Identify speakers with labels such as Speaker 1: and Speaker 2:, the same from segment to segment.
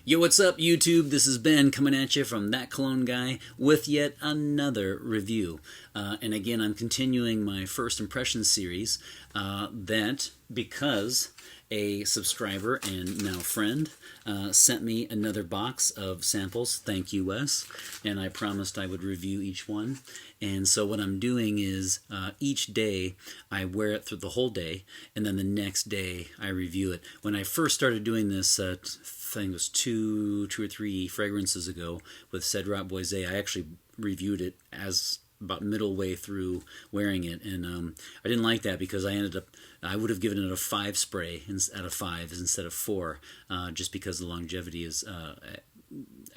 Speaker 1: Yo, what's up, YouTube? This is Ben coming at you from That Cologne Guy with yet another review. And again, I'm continuing my first impression series that because a subscriber and now friend sent me another box of samples. Thank you, Wes. And I promised I would review each one. And so what I'm doing is each day I wear it through the whole day, and then the next day I review it. When I first started doing this, I think it was two or three fragrances ago with Cedrat Boise, I actually reviewed it as about middle way through wearing it, and I didn't like that because I would have given it a 5 spray out of 5 instead of 4, just because the longevity is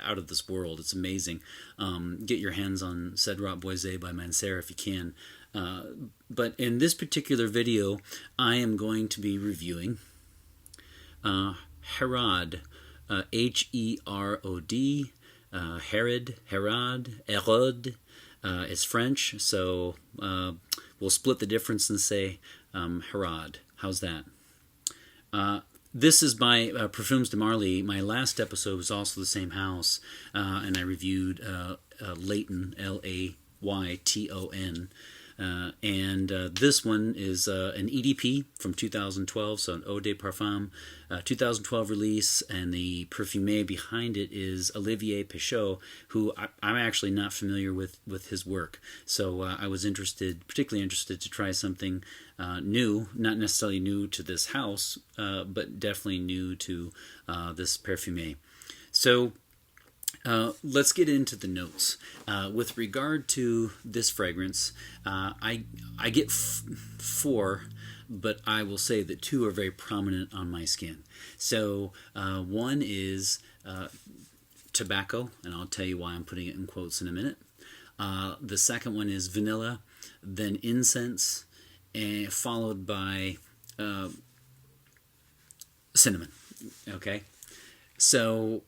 Speaker 1: out of this world. It's amazing. Get your hands on Cedrat Boise by Mansera if you can. But in this particular video, I am going to be reviewing Herod, H-E-R-O-D, Herod. It's French, so we'll split the difference and say Herod. How's that? This is by Parfums de Marly. My last episode was also the same house, and I reviewed Layton, L-A-Y-T-O-N. And this one is an EDP from 2012, so an Eau de Parfum, 2012 release, and the perfume behind it is Olivier Pichot, who I'm actually not familiar with his work. So I was particularly interested to try something new, not necessarily new to this house, but definitely new to this perfume. So let's get into the notes. With regard to this fragrance, I get 4, but I will say that 2 are very prominent on my skin. So one is tobacco, and I'll tell you why I'm putting it in quotes in a minute. The second one is vanilla, then incense, and followed by cinnamon. Okay, so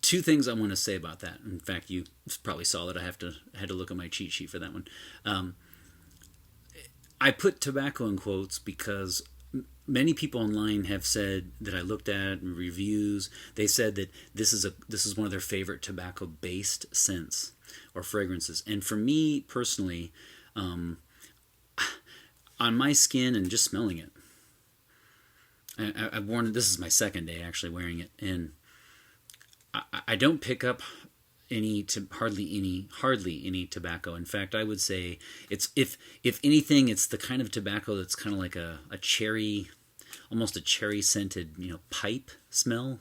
Speaker 1: 2 things I want to say about that. In fact, you probably saw that I had to look at my cheat sheet for that one. I put tobacco in quotes because many people online have said that I looked at in reviews. They said that this is one of their favorite tobacco-based scents or fragrances. And for me personally, on my skin and just smelling it, I've worn it. This is my second day actually wearing it, and I don't pick up hardly any tobacco. In fact, I would say it's if anything, it's the kind of tobacco that's kind of like a cherry, almost a cherry scented pipe smell.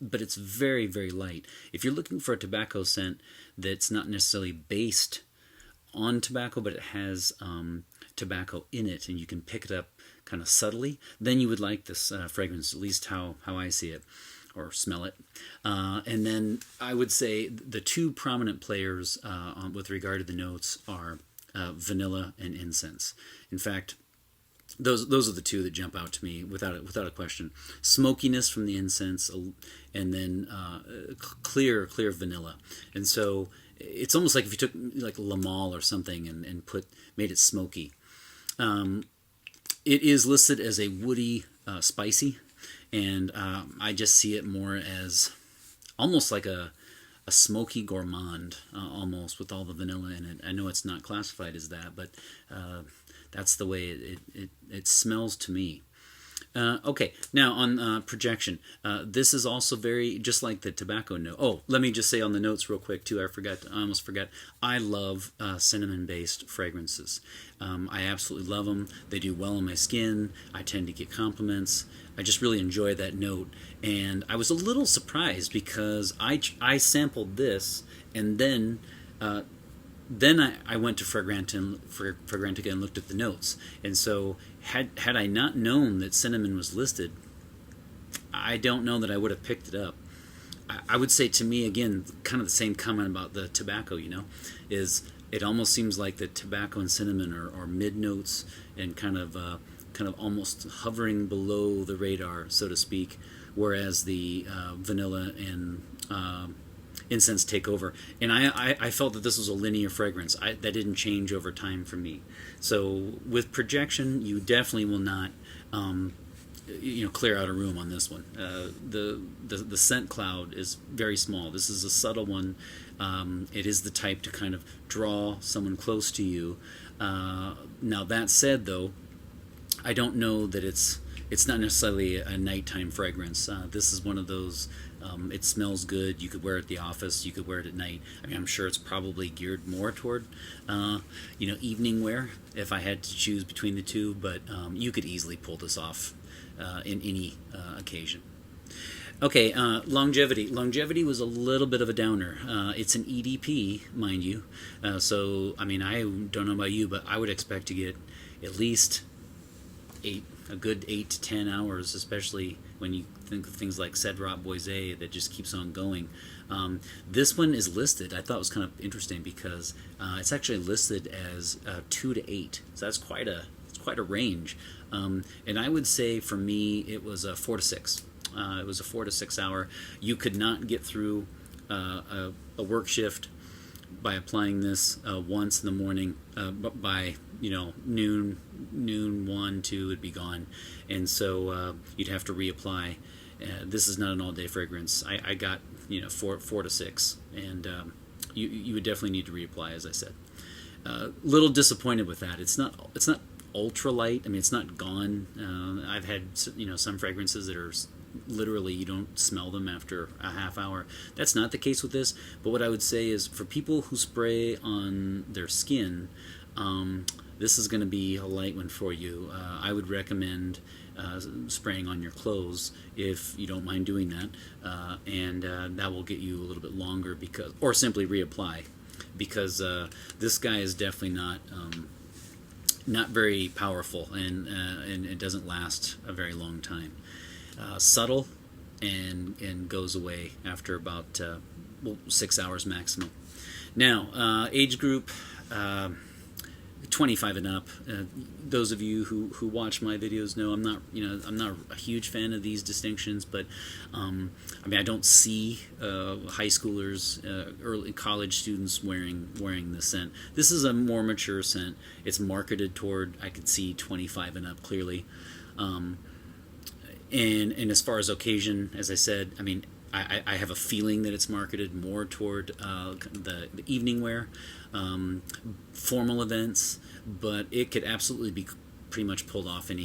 Speaker 1: But it's very, very light. If you're looking for a tobacco scent that's not necessarily based on tobacco, but it has tobacco in it, and you can pick it up kind of subtly, then you would like this fragrance. At least how I see it or smell it. And then I would say the 2 prominent players with regard to the notes are vanilla and incense. In fact, those are the 2 that jump out to me without a question. Smokiness from the incense, and then clear vanilla. And so it's almost like if you took like La Male or something and made it smoky. It is listed as a woody, spicy. And I just see it more as almost like a smoky gourmand, almost, with all the vanilla in it. I know it's not classified as that, but that's the way it smells to me. Okay, now on projection. This is also very, just like the tobacco note. Oh, let me just say on the notes real quick too, I almost forgot. I love cinnamon-based fragrances. I absolutely love them. They do well on my skin. I tend to get compliments. I just really enjoy that note. And I was a little surprised because I sampled this, and then I went to Fragrantica and looked at the notes. And so had I not known that cinnamon was listed, I don't know that I would have picked it up. I would say, to me, again, kind of the same comment about the tobacco, is it almost seems like the tobacco and cinnamon are mid notes and kind of almost hovering below the radar, so to speak, whereas the vanilla and incense take over. And I felt that this was a linear fragrance. That didn't change over time for me. So with projection, you definitely will not clear out a room on this one. The scent cloud is very small. This is a subtle one. It is the type to kind of draw someone close to you. Now that said, though, I don't know that it's not necessarily a nighttime fragrance. This is one of those. It smells good. You could wear it at the office. You could wear it at night. I mean, I'm sure it's probably geared more toward, evening wear if I had to choose between the two. But you could easily pull this off in any occasion. Okay, longevity. Longevity was a little bit of a downer. It's an EDP, mind you. So, I mean, I don't know about you, but I would expect to get at least a good 8 to 10 hours, especially when you think of things like Cedrat Boisé that just keeps on going. This one is listed. I thought it was kind of interesting because it's actually listed as 2 to 8. So that's quite a range. And I would say for me it was a 4 to 6. It was a 4 to 6 hour. You could not get through a work shift by applying this once in the morning, but by noon 1 2 it'd be gone, and so you'd have to reapply. This is not an all-day fragrance. I got 4 to 6, and you would definitely need to reapply, as I said. Little disappointed with that. It's not ultra light. I mean, it's not gone. I've had some fragrances that are literally you don't smell them after a half hour. That's not the case with this. But what I would say is for people who spray on their skin, this is going to be a light one for you. I would recommend spraying on your clothes if you don't mind doing that, and that will get you a little bit longer or simply reapply, because this guy is definitely not very powerful, and it doesn't last a very long time. Subtle and goes away after about 6 hours maximum. Now, age group 25 and up. Those of you who watch my videos know I'm not a huge fan of these distinctions, but I don't see high schoolers, early college students wearing this scent. This is a more mature scent. It's marketed toward, I could see 25 and up clearly. And as far as occasion, as I said, I mean, I have a feeling that it's marketed more toward the evening wear, formal events, but it could absolutely be pretty much pulled off in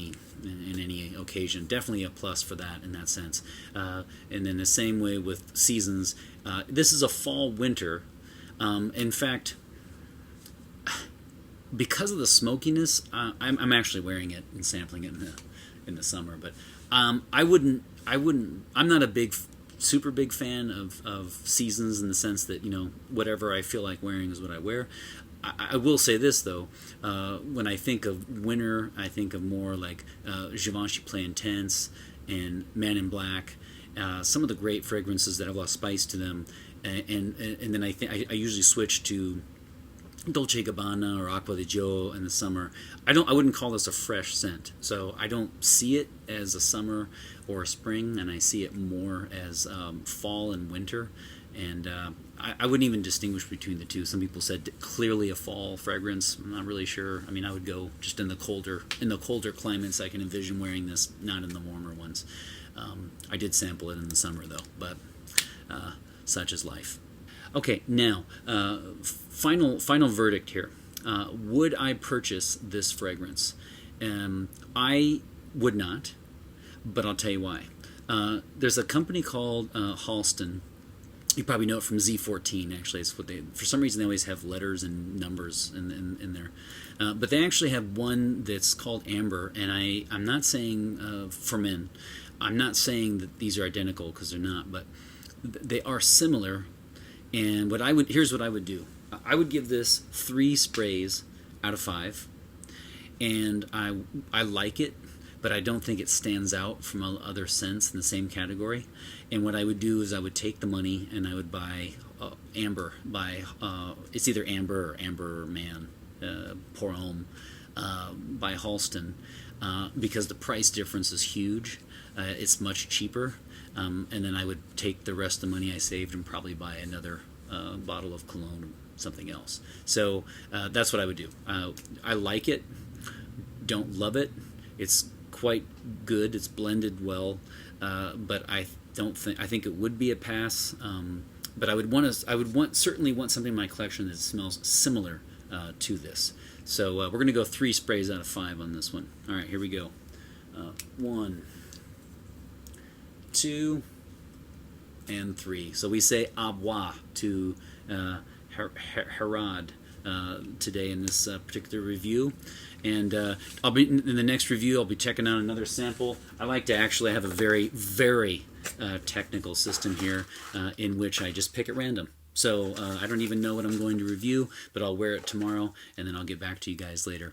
Speaker 1: any occasion. Definitely a plus for that in that sense. And then the same way with seasons, this is a fall-winter. In fact, because of the smokiness, I'm actually wearing it and sampling it in the summer, but I'm not a super big fan of seasons in the sense that whatever I feel like wearing is what I wear. I will say this though, when I think of winter, I think of more like Givenchy Play Intense and Man in Black, some of the great fragrances that have a lot of spice to them, and then I usually switch to Dolce & Gabbana or Acqua di Gio in the summer. I wouldn't call this a fresh scent, so I don't see it as a summer or a spring, and I see it more as fall and winter. And I wouldn't even distinguish between the two. Some people said clearly a fall fragrance. I'm not really sure. I mean, I would go just in the colder climates. I can envision wearing this, not in the warmer ones. I did sample it in the summer though, but such is life. Okay, now final verdict here. Would I purchase this fragrance? I would not, but I'll tell you why. There's a company called Halston. You probably know it from Z14. Actually, it's what for some reason they always have letters and numbers in there. But they actually have one that's called Amber, and I'm not saying for men. I'm not saying that these are identical because they're not, but they are similar. And here's what I would do. I would give this 3 sprays out of 5, and I like it, but I don't think it stands out from other scents in the same category. And what I would do is I would take the money and I would buy Amber it's either Amber or Amber Man Pour Homme by Halston, because the price difference is huge. It's much cheaper. And then I would take the rest of the money I saved and probably buy another bottle of Cologne or something else. So that's what I would do. I like it. Don't love it. It's quite good. It's blended well, but I think it would be a pass. But I would certainly want something in my collection that smells similar to this. So we're going to go 3 sprays out of 5 on this one. All right, here we go. 1, 2, and 3. So we say au revoir to Herod today in this particular review. And I'll be in the next review. I'll be checking out another sample. I like to actually have a very, very technical system here in which I just pick at random. So I don't even know what I'm going to review, but I'll wear it tomorrow, and then I'll get back to you guys later.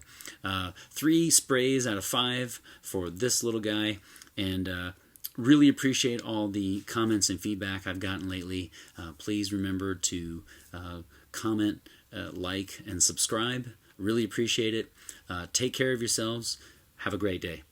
Speaker 1: 3 sprays out of 5 for this little guy, and really appreciate all the comments and feedback I've gotten lately. Please remember to comment, like, and subscribe. Really appreciate it. Take care of yourselves. Have a great day.